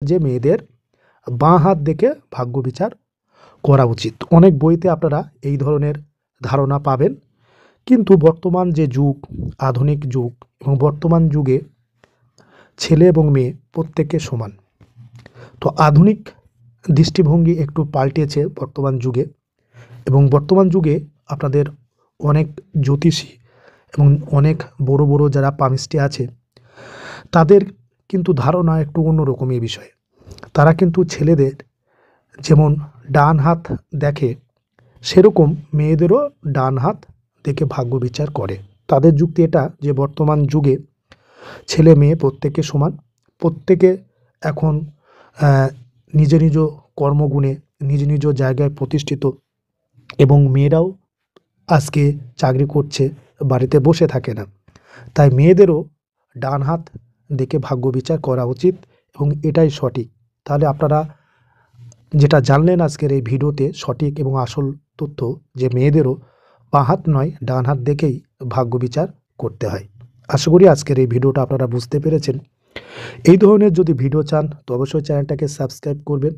যে মেয়েদের বাঁ হাত দেখে ভাগ্য বিচার করা উচিত। অনেক বইতে আপনারা এই ধরনের ধারণা পাবেন, কিন্তু বর্তমান যে যুগ, আধুনিক যুগ, এবং বর্তমান যুগে ছেলে এবং মেয়ে প্রত্যেকে সমান। তো আধুনিক দৃষ্টিভঙ্গি একটু পাল্টেছে বর্তমান যুগে, এবং বর্তমান যুগে আপনাদের অনেক জ্যোতিষী এবং অনেক বড় বড় যারা পামিস্টে আছে তাদের কিন্তু ধারণা একটু অন্যরকম এই বিষয়ে। তারা কিন্তু ছেলেদের যেমন ডান হাত দেখে, সেরকম মেয়েদেরও ডান হাত দেখে ভাগ্য বিচার করে। তাদের যুক্তি এটা যে বর্তমান যুগে ছেলে মেয়ে প্রত্যেকে সমান, প্রত্যেকে এখন নিজ নিজ কর্মগুণে নিজ নিজ জায়গায় প্রতিষ্ঠিত, এবং মেয়েরাও আজকে চাকরি করছে, বাড়িতে বসে থাকে না। তাই মেয়েদেরও ডান হাত দেখে ভাগ্য বিচার করা উচিত, এবং এটাই সঠিক। তাহলে আপনারা যেটা জানলেন আজকের এই ভিডিওতে সঠিক এবং আসল তথ্য, যে মেয়েদেরও বাঁ হাত নয় ডান হাত দেখেই ভাগ্য বিচার করতে হয়। আশা করি আজকের এই ভিডিওটা আপনারা বুঝতে পেরেছেন। এই ধরনের যদি ভিডিও চান তো অবশ্যই চ্যানেলটাকে সাবস্ক্রাইব করবেন।